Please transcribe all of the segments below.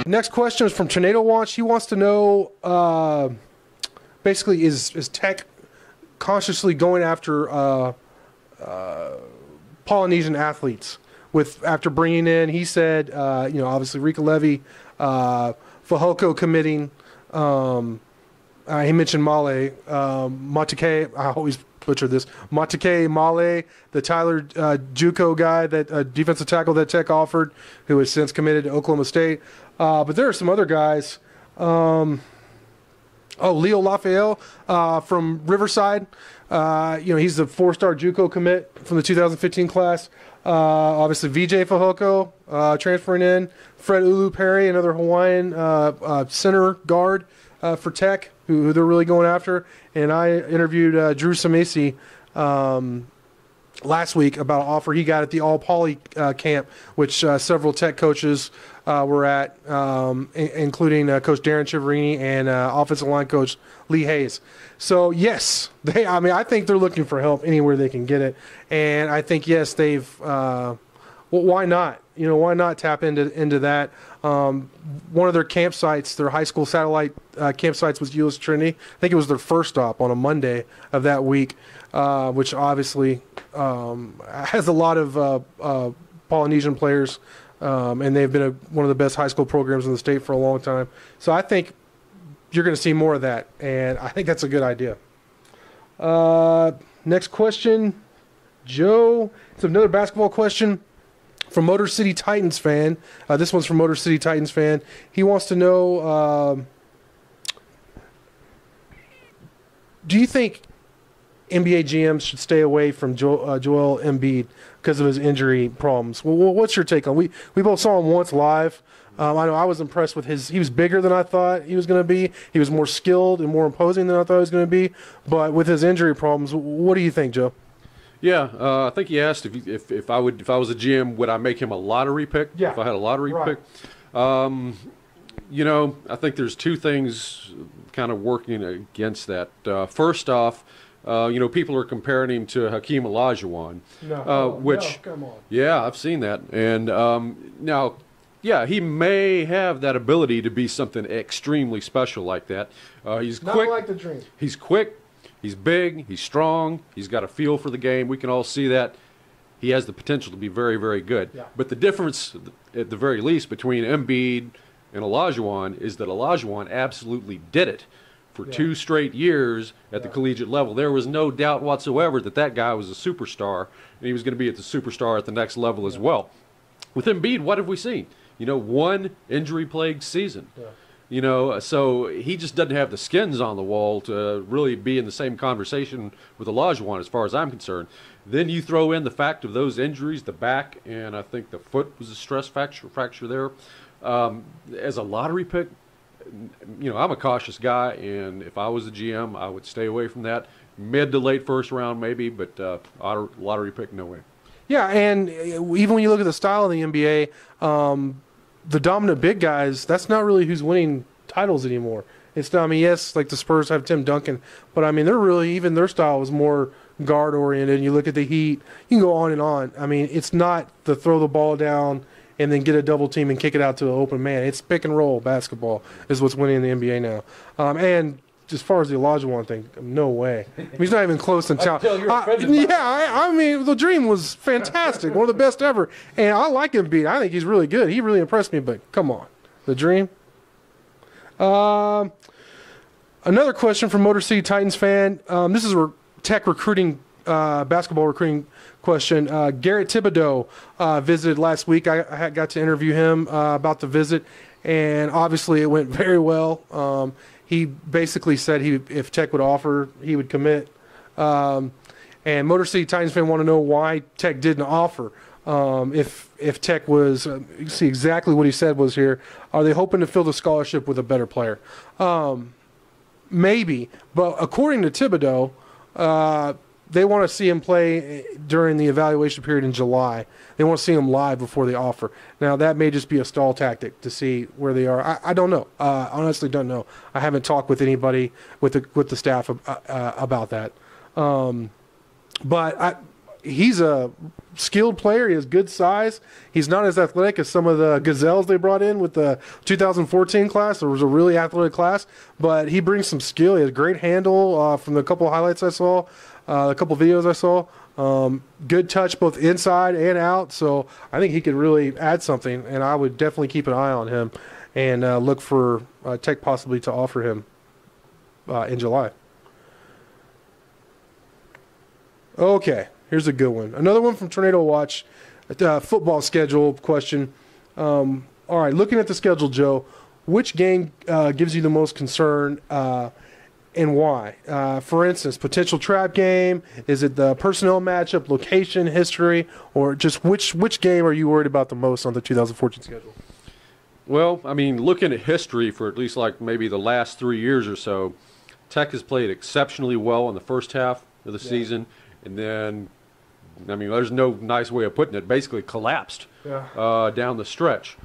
Next question is from Tornado Watch. He wants to know, basically, is Tech consciously going after Polynesian athletes after bringing in, he said, obviously Rika Levy, Fehoko committing. He mentioned Male, Matake. I always butcher this. Matake Male, the Tyler JUCO guy, that defensive tackle that Tech offered, who has since committed to Oklahoma State. But there are some other guys. Leo Lafayette from Riverside. He's the 4-star JUCO commit from the 2015 class. Obviously, VJ Fehoko transferring in. Fred Ulu Perry, another Hawaiian center guard for Tech, who they're really going after. And I interviewed Drew Samesi last week about an offer he got at the All-Poly camp, which several Tech coaches were at, including Coach Darren Chiaverini and offensive line coach Lee Hayes. So, yes, I think they're looking for help anywhere they can get it. And I think, yes, they've why not? Why not tap into that? One of their campsites, their high school satellite campsites, was U.S. Trinity. I think it was their first stop on a Monday of that week, which obviously has a lot of Polynesian players, and they've been one of the best high school programs in the state for a long time. So I think you're going to see more of that, and I think that's a good idea. Next question, Joe. It's another basketball question from Motor City Titans fan. This one's from Motor City Titans fan. He wants to know, do you think NBA GMs should stay away from Joel Embiid because of his injury problems? Well, what's your take on? We both saw him once live. I know I was impressed with he was bigger than I thought he was going to be. He was more skilled and more imposing than I thought he was going to be. But with his injury problems, what do you think, Joe? Yeah, I think he asked if I was a GM, would I make him a lottery pick? Yeah. If I had a lottery pick. I think there's two things kind of working against that. First off, people are comparing him to Hakeem Olajuwon. No, come on. Yeah, I've seen that. And now, yeah, he may have that ability to be something extremely special like that. He's quick. Not like the dream. He's quick. He's big, he's strong, he's got a feel for the game. We can all see that. He has the potential to be very, very good. Yeah. But the difference, at the very least, between Embiid and Olajuwon is that Olajuwon absolutely did it for 2 straight years at the collegiate level. There was no doubt whatsoever that guy was a superstar, and he was going to be at the superstar at the next level as well. With Embiid, what have we seen? One injury-plagued season. Yeah. So he just doesn't have the skins on the wall to really be in the same conversation with Olajuwon as far as I'm concerned. Then you throw in the fact of those injuries, the back, and I think the foot was a stress fracture there. As a lottery pick, I'm a cautious guy, and if I was a GM, I would stay away from that. Mid to late first round maybe, but lottery pick, no way. Yeah, and even when you look at the style of the NBA, the dominant big guys, that's not really who's winning titles anymore. It's not, yes, like the Spurs have Tim Duncan, but they're really, even their style is more guard oriented. You look at the Heat, you can go on and on. It's not the throw the ball down and then get a double team and kick it out to an open man. It's pick and roll basketball is what's winning in the NBA now. And as far as the Olajuwon thing, no way. He's not even close in talent. The dream was fantastic, one of the best ever. And I like Embiid. I think he's really good. He really impressed me, but come on. The dream? Another question from Motor City Titans fan. This is a Tech recruiting, basketball recruiting question. Garrett Thibodeau visited last week. I got to interview him about the visit, and obviously it went very well. He basically said if Tech would offer, he would commit. And Motor City Titans fan want to know why Tech didn't offer. If Tech was, you see exactly what he said was here. Are they hoping to fill the scholarship with a better player? Maybe, but according to Thibodeau, they want to see him play during the evaluation period in July. They want to see him live before they offer. Now, that may just be a stall tactic to see where they are. I don't know. Honestly, don't know. I haven't talked with anybody with the staff about that. But he's a skilled player. He has good size. He's not as athletic as some of the gazelles they brought in with the 2014 class. There was a really athletic class, but he brings some skill. He has great handle from the couple of highlights I saw, a couple of videos I saw. Good touch both inside and out. So I think he could really add something, and I would definitely keep an eye on him and look for Tech possibly to offer him in July. Okay, here's a good one. Another one from Tornado Watch, football schedule question. All right, looking at the schedule, Joe, which game gives you the most concern and why? For instance, potential trap game, is it the personnel matchup, location, history, or just which game are you worried about the most on the 2014 schedule? Well, I mean, looking at history for at least like maybe the last 3 years or so, Tech has played exceptionally well in the first half of the season. And then, I mean, there's no nice way of putting it, basically collapsed down the stretch.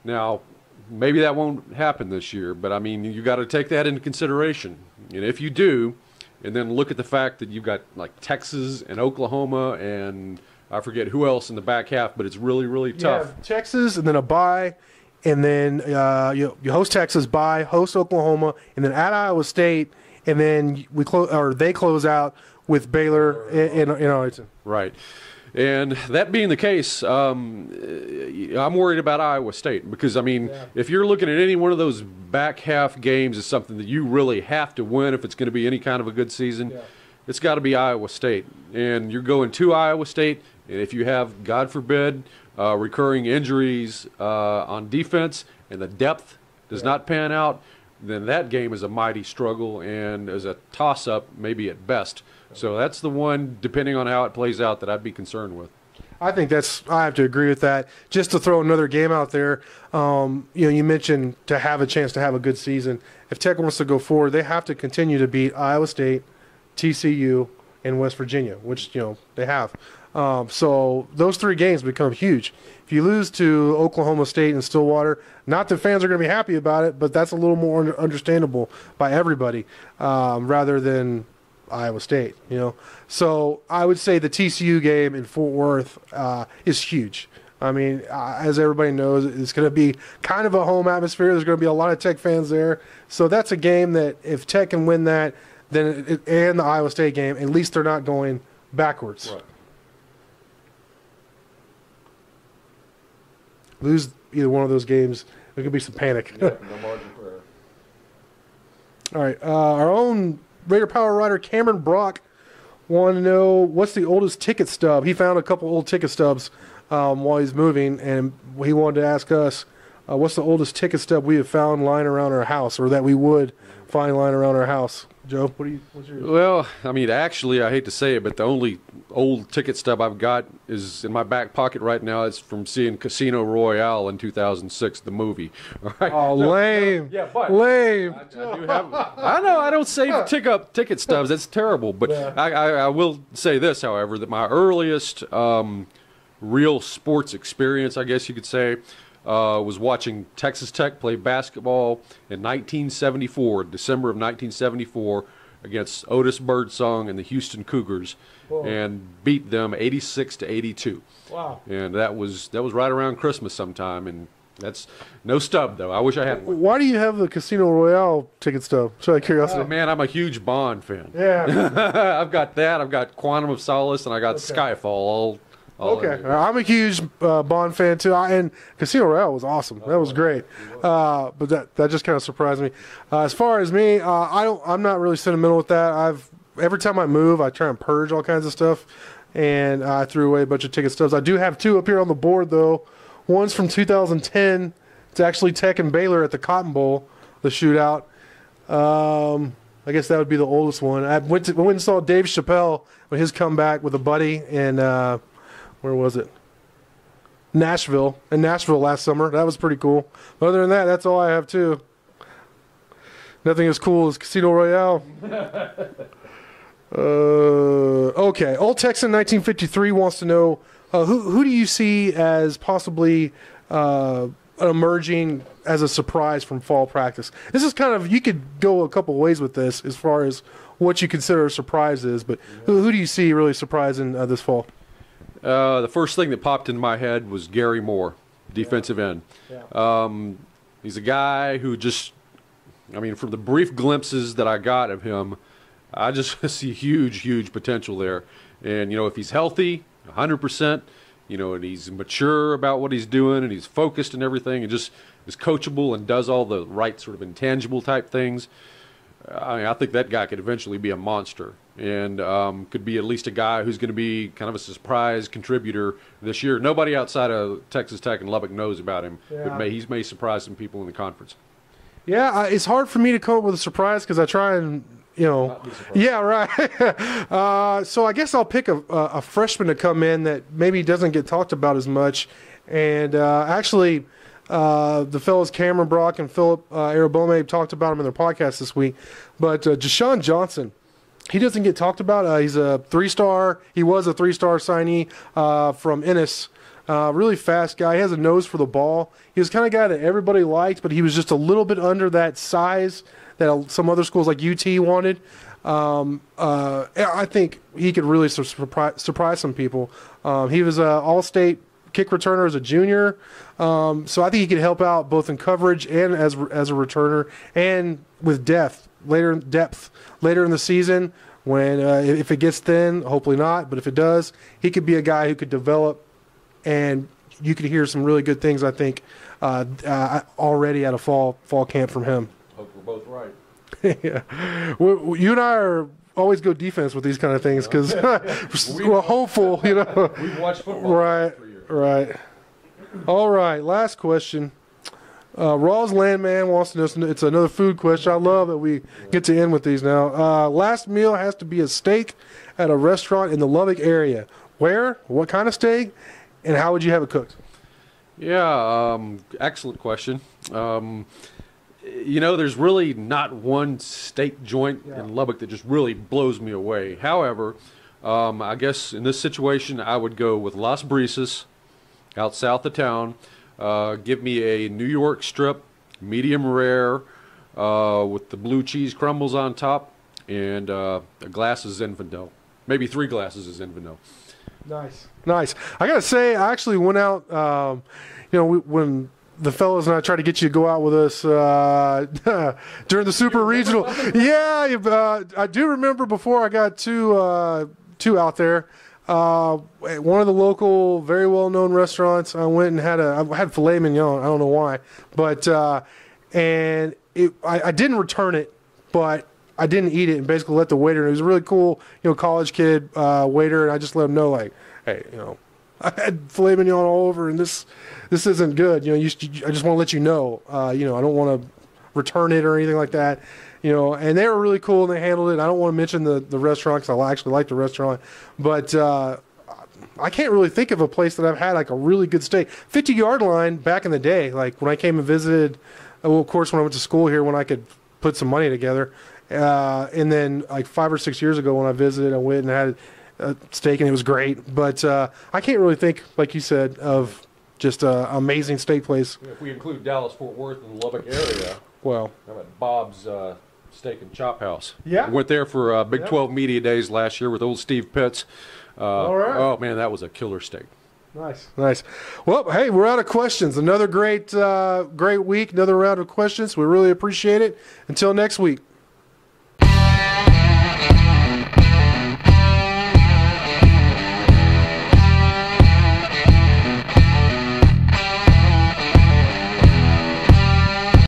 Now, maybe that won't happen this year, but I mean, you got to take that into consideration. And if you do, and then look at the fact that you've got like Texas and Oklahoma and I forget who else in the back half, but it's really, really tough. Yeah, Texas and then a bye, and then you host Texas, bye, host Oklahoma, and then at Iowa State, and then they close out with Baylor in Arlington. Right. And that being the case, I'm worried about Iowa State because, I mean, if you're looking at any one of those back half games as something that you really have to win if it's going to be any kind of a good season, it's got to be Iowa State. And you're going to Iowa State, and if you have, God forbid, recurring injuries on defense and the depth does not pan out, then that game is a mighty struggle and is a toss-up maybe at best. So that's the one, depending on how it plays out, that I'd be concerned with. I think I have to agree with that. Just to throw another game out there, you mentioned to have a chance to have a good season. If Tech wants to go forward, they have to continue to beat Iowa State, TCU, and West Virginia, which, they have. So those 3 games become huge. If you lose to Oklahoma State and Stillwater, not that fans are going to be happy about it, but that's a little more understandable by everybody rather than Iowa State, So I would say the TCU game in Fort Worth is huge. I mean, as everybody knows, it's going to be kind of a home atmosphere. There's going to be a lot of Tech fans there. So that's a game that if Tech can win that, then and the Iowa State game, at least they're not going backwards. Right. Lose either one of those games, there could be some panic. Yeah, no margin for error. All right, our own RaiderPower writer Cameron Brock wanted to know what's the oldest ticket stub. He found a couple old ticket stubs while he's moving, and he wanted to ask us what's the oldest ticket stub we have found lying around our house, or that we would find lying around our house. Joe, what's yours? Well, I mean, actually, I hate to say it, but the only old ticket stub I've got is in my back pocket right now. It's from seeing Casino Royale in 2006, the movie. All right? Oh, lame. Yeah, but lame. I do have. I know I don't save ticket stubs. That's terrible. But I will say this, however, that my earliest real sports experience, I guess you could say, was watching Texas Tech play basketball in 1974, December of 1974, against Otis Birdsong and the Houston Cougars, and beat them 86-82. Wow! And that was right around Christmas sometime, and that's no stub though. I wish I had one. Why do you have the Casino Royale ticket stub? Just out of curiosity. Oh, man, I'm a huge Bond fan. Yeah. I've got that. I've got Quantum of Solace, and I got Skyfall. All okay, I'm a huge Bond fan too, and Casino Royale was awesome. That was great, but that just kind of surprised me. As far as me, I'm not really sentimental with that. Every time I move, I try and purge all kinds of stuff, and I threw away a bunch of ticket stubs. I do have 2 up here on the board though. One's from 2010. It's actually Tech and Baylor at the Cotton Bowl, the shootout. I guess that would be the oldest one. I went and saw Dave Chappelle when his comeback with a buddy in. Where was it? Nashville. In Nashville last summer. That was pretty cool. But other than that, that's all I have too. Nothing as cool as Casino Royale. Okay. Old Texan 1953 wants to know who do you see as possibly emerging as a surprise from fall practice? This is kind of, you could go a couple ways with this as far as what you consider a surprise is. But who do you see really surprising this fall? The first thing that popped into my head was Gary Moore, defensive end. He's a guy who just, I mean, from the brief glimpses that I got of him, I just see huge potential there. And, you know, if he's healthy, 100%, you know, and he's mature about what he's doing and he's focused and everything and just is coachable and does all the right sort of intangible type things, I mean, I think that guy could eventually be a monster and could be at least a guy who's going to be kind of a surprise contributor this year. Nobody outside of Texas Tech and Lubbock knows about him, but he may surprise some people in the conference. Yeah, it's hard for me to come up with a surprise because I try and, you know, yeah, right. So I guess I'll pick a freshman to come in that maybe doesn't get talked about as much. And actually, the fellows Cameron Brock and Philip Arabome talked about him in their podcast this week. But Deshaun Johnson, he doesn't get talked about. He's a 3-star. He was a 3-star signee from Ennis. Really fast guy. He has a nose for the ball. He was the kind of guy that everybody liked, but he was just a little bit under that size that some other schools like UT wanted. I think he could really surprise some people. He was an all-state kick returner as a junior, so I think he could help out both in coverage and as a returner, and with depth later in the season when if it gets thin, hopefully not, but if it does, he could be a guy who could develop, and you could hear some really good things, I think, already at a fall camp from him. Hope we're both right. Yeah, you and I are always go defense with these kind of things because we're hopeful, you know. We've watched football for years. Right. All right, last question. Raw's Landman wants to know, it's another food question. I love that we get to end with these now. Last meal has to be a steak at a restaurant in the Lubbock area. Where? What kind of steak? And how would you have it cooked? Yeah, excellent question. You know, there's really not one steak joint in Lubbock that just really blows me away. However, I guess in this situation, I would go with Las Brisas out south of town. Give me a New York strip, medium rare, with the blue cheese crumbles on top, and a glass of Zinfandel. Maybe 3 glasses of Zinfandel. Nice. I got to say, I actually went out, you know, when the fellows and I tried to get you to go out with us during the Super Regional. Yeah, I do remember before I got two out there. One of the local, very well-known restaurants, I went and I had filet mignon. I don't know why, but and I didn't return it, but I didn't eat it and basically let the waiter. It was a really cool, you know, college kid waiter, and I just let him know, like, hey, you know, I had filet mignon all over, and this isn't good. You know, I just want to let you know. You know, I don't want to return it or anything like that. You know, and they were really cool and they handled it. I don't want to mention the restaurant because I actually like the restaurant, but I can't really think of a place that I've had like a really good steak. 50-yard line back in the day, like when I came and visited. Well, of course, when I went to school here, when I could put some money together, and then like 5 or 6 years ago when I visited, I went and had a steak and it was great. But I can't really think, like you said, of just an amazing steak place. If we include Dallas-Fort Worth and the Lubbock area, well, how about Bob's Steak and Chop House? Yeah. Went there for Big 12 Media Days last year with old Steve Pitts. All right. Oh, man, that was a killer steak. Nice. Well, hey, we're out of questions. Another great week, another round of questions. We really appreciate it. Until next week.